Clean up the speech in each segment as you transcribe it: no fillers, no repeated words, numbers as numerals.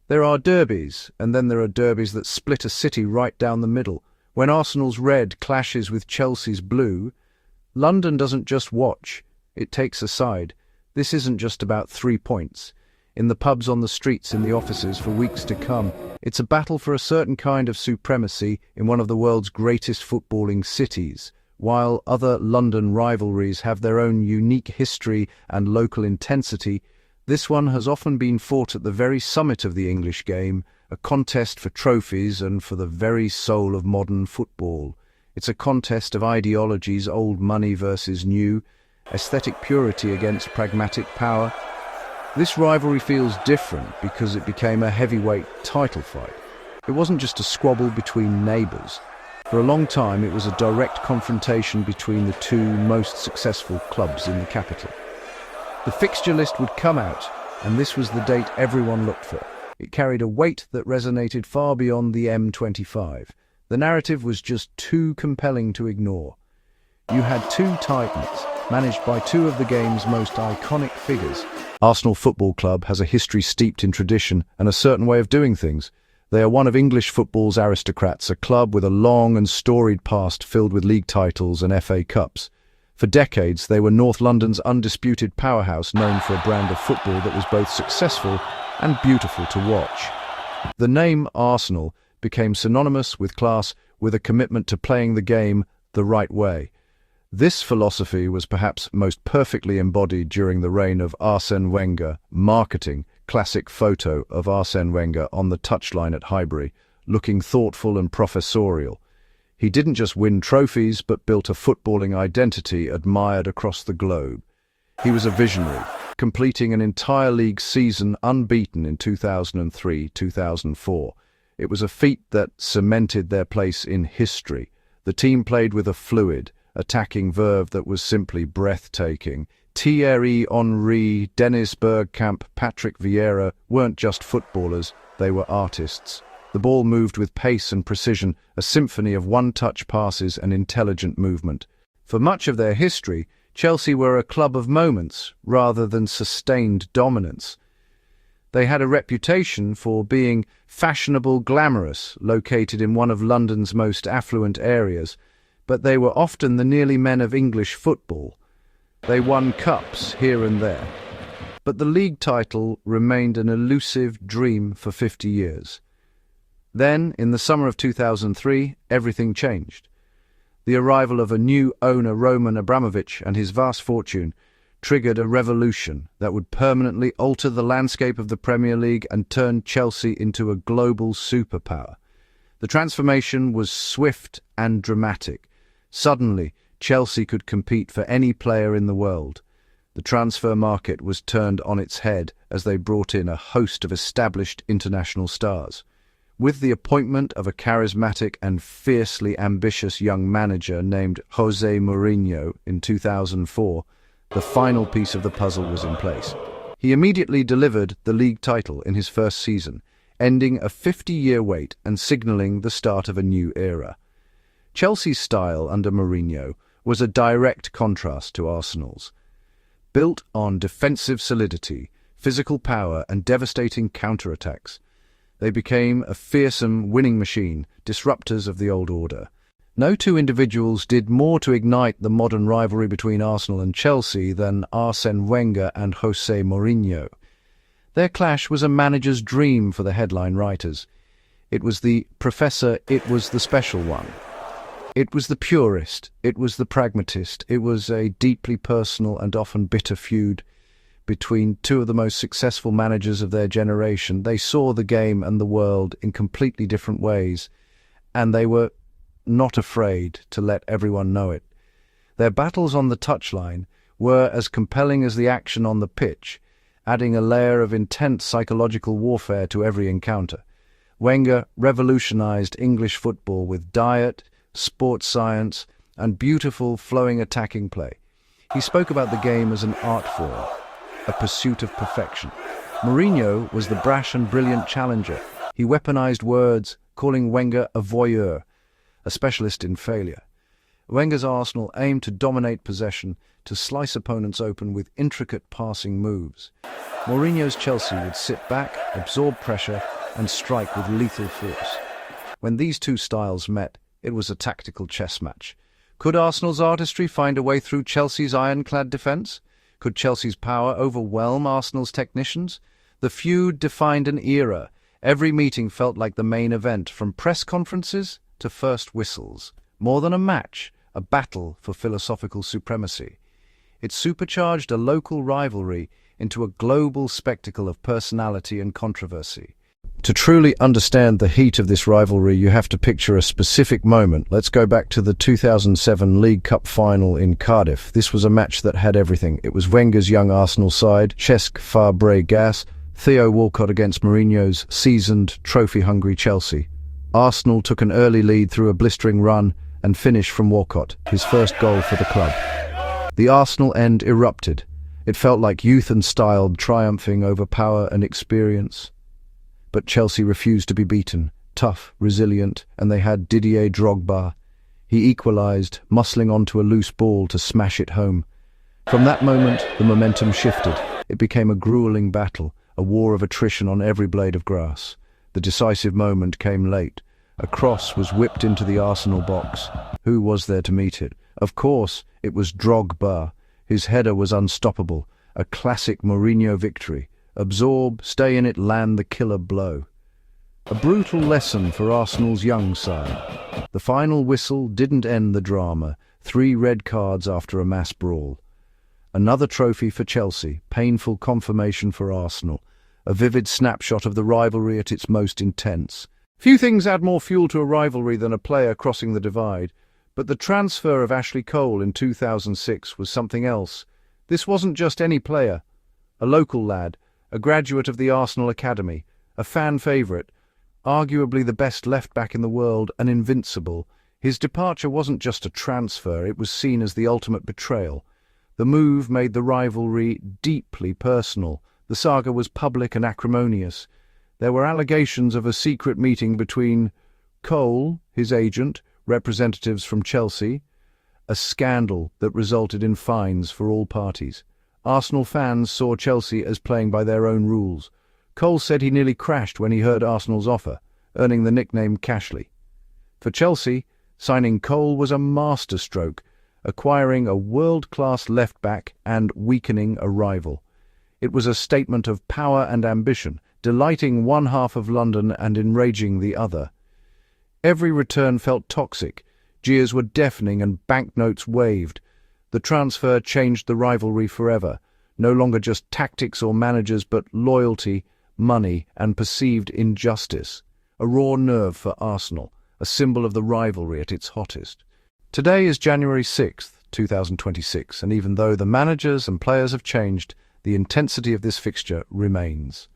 There are derbies, and then there are derbies that split a city right down the middle. When Arsenal's red clashes with Chelsea's blue, London doesn't just watch, it takes a side. This isn't just about 3 points. In the pubs, on the streets, in the offices for weeks to come, it's a battle for a certain kind of supremacy in one of the world's greatest footballing cities. While other London rivalries have their own unique history and local intensity, this one has often been fought at the very summit of the English game, a contest for trophies and for the very soul of modern football. It's a contest of ideologies, old money versus new, aesthetic purity against pragmatic power. This rivalry feels different because it became a heavyweight title fight. It wasn't just a squabble between neighbours. For a long time, it was a direct confrontation between the two most successful clubs in the capital. The fixture list would come out, and this was the date everyone looked for. It carried a weight that resonated far beyond the M25. The narrative was just too compelling to ignore. You had two titans, managed by two of the game's most iconic figures. Arsenal Football Club has a history steeped in tradition and a certain way of doing things. They are one of English football's aristocrats, a club with a long and storied past filled with league titles and FA Cups. For decades, they were North London's undisputed powerhouse, known for a brand of football that was both successful and beautiful to watch. The name Arsenal became synonymous with class, with a commitment to playing the game the right way. This philosophy was perhaps most perfectly embodied during the reign of Arsène Wenger. Marketing, classic photo of Arsène Wenger on the touchline at Highbury, looking thoughtful and professorial. He didn't just win trophies, but built a footballing identity admired across the globe. He was a visionary, completing an entire league season unbeaten in 2003-2004. It was a feat that cemented their place in history. The team played with a fluid, attacking verve that was simply breathtaking. Thierry Henry, Dennis Bergkamp, Patrick Vieira weren't just footballers, they were artists. The ball moved with pace and precision, a symphony of one-touch passes and intelligent movement. For much of their history, Chelsea were a club of moments rather than sustained dominance. They had a reputation for being fashionable, glamorous, located in one of London's most affluent areas, but they were often the nearly men of English football. They won cups here and there, but the league title remained an elusive dream for 50 years. Then, in the summer of 2003, everything changed. The arrival of a new owner, Roman Abramovich, and his vast fortune triggered a revolution that would permanently alter the landscape of the Premier League and turn Chelsea into a global superpower. The transformation was swift and dramatic. Suddenly, Chelsea could compete for any player in the world. The transfer market was turned on its head as they brought in a host of established international stars. With the appointment of a charismatic and fiercely ambitious young manager named Jose Mourinho in 2004, the final piece of the puzzle was in place. He immediately delivered the league title in his first season, ending a 50-year wait and signalling the start of a new era. Chelsea's style under Mourinho was a direct contrast to Arsenal's. Built on defensive solidity, physical power and devastating counterattacks, they became a fearsome winning machine, disruptors of the old order. No two individuals did more to ignite the modern rivalry between Arsenal and Chelsea than Arsène Wenger and Jose Mourinho. Their clash was a manager's dream for the headline writers. It was the professor, it was the special one. It was the purist, it was the pragmatist, it was a deeply personal and often bitter feud between two of the most successful managers of their generation. They saw the game and the world in completely different ways, and they were not afraid to let everyone know it. Their battles on the touchline were as compelling as the action on the pitch, adding a layer of intense psychological warfare to every encounter. Wenger revolutionized English football with diet, sports science, and beautiful, flowing attacking play. He spoke about the game as an art form, a pursuit of perfection. Mourinho was the brash and brilliant challenger. He weaponized words, calling Wenger a voyeur, a specialist in failure. Wenger's Arsenal aimed to dominate possession, to slice opponents open with intricate passing moves. Mourinho's Chelsea would sit back, absorb pressure, and strike with lethal force. When these two styles met, it was a tactical chess match. Could Arsenal's artistry find a way through Chelsea's ironclad defence? Could Chelsea's power overwhelm Arsenal's technicians? The feud defined an era. Every meeting felt like the main event, from press conferences to first whistles. More than a match, a battle for philosophical supremacy. It supercharged a local rivalry into a global spectacle of personality and controversy. To truly understand the heat of this rivalry, you have to picture a specific moment. Let's go back to the 2007 League Cup final in Cardiff. This was a match that had everything. It was Wenger's young Arsenal side, Cesc Fabregas, Theo Walcott against Mourinho's seasoned, trophy-hungry Chelsea. Arsenal took an early lead through a blistering run and finish from Walcott, his first goal for the club. The Arsenal end erupted. It felt like youth and style triumphing over power and experience. But Chelsea refused to be beaten, tough, resilient, and they had Didier Drogba. He equalised, muscling onto a loose ball to smash it home. From that moment, the momentum shifted. It became a grueling battle, a war of attrition on every blade of grass. The decisive moment came late. A cross was whipped into the Arsenal box. Who was there to meet it? Of course, it was Drogba. His header was unstoppable, a classic Mourinho victory. Absorb, stay in it, land the killer blow. A brutal lesson for Arsenal's young side. The final whistle didn't end the drama. 3 red cards after a mass brawl. Another trophy for Chelsea, painful confirmation for Arsenal. A vivid snapshot of the rivalry at its most intense. Few things add more fuel to a rivalry than a player crossing the divide, but the transfer of Ashley Cole in 2006 was something else. This wasn't just any player. A local lad, a graduate of the Arsenal Academy, a fan favourite, arguably the best left-back in the world, an invincible. His departure wasn't just a transfer, it was seen as the ultimate betrayal. The move made the rivalry deeply personal. The saga was public and acrimonious. There were allegations of a secret meeting between Cole, his agent, representatives from Chelsea, a scandal that resulted in fines for all parties. Arsenal fans saw Chelsea as playing by their own rules. Cole said he nearly crashed when he heard Arsenal's offer, earning the nickname Cashley. For Chelsea, signing Cole was a masterstroke, acquiring a world-class left-back and weakening a rival. It was a statement of power and ambition, delighting one half of London and enraging the other. Every return felt toxic. Jeers were deafening and banknotes waved. The transfer changed the rivalry forever. No longer just tactics or managers, but loyalty, money, and perceived injustice. A raw nerve for Arsenal, a symbol of the rivalry at its hottest. Today is January 6th, 2026, and even though the managers and players have changed, the intensity of this fixture remains.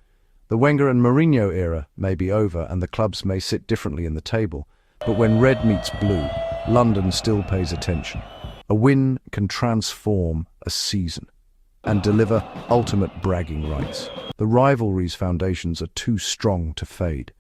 The Wenger and Mourinho era may be over and the clubs may sit differently in the table, but when red meets blue, London still pays attention. A win can transform a season and deliver ultimate bragging rights. The rivalry's foundations are too strong to fade.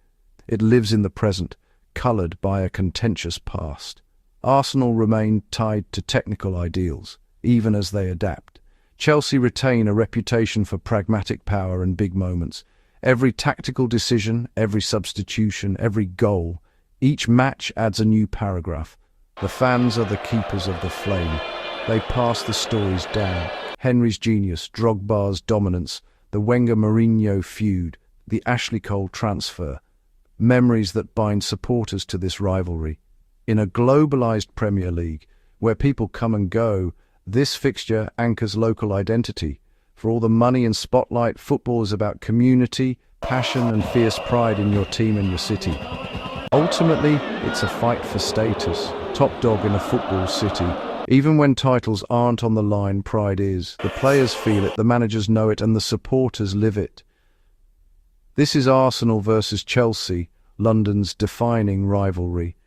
It lives in the present, coloured by a contentious past. Arsenal remain tied to technical ideals, even as they adapt. Chelsea retain a reputation for pragmatic power and big moments. Every tactical decision, every substitution, every goal, each match adds a new paragraph. The fans are the keepers of the flame. They pass the stories down. Henry's genius, Drogba's dominance, the Wenger-Mourinho feud, the Ashley Cole transfer. Memories that bind supporters to this rivalry. In a globalised Premier League, where people come and go, this fixture anchors local identity. For all the money and spotlight, football is about community, passion and fierce pride in your team and your city. Ultimately, it's a fight for status. Top dog in a football city. Even when titles aren't on the line, pride is. The players feel it, the managers know it, and the supporters live it. This is Arsenal versus Chelsea, London's defining rivalry.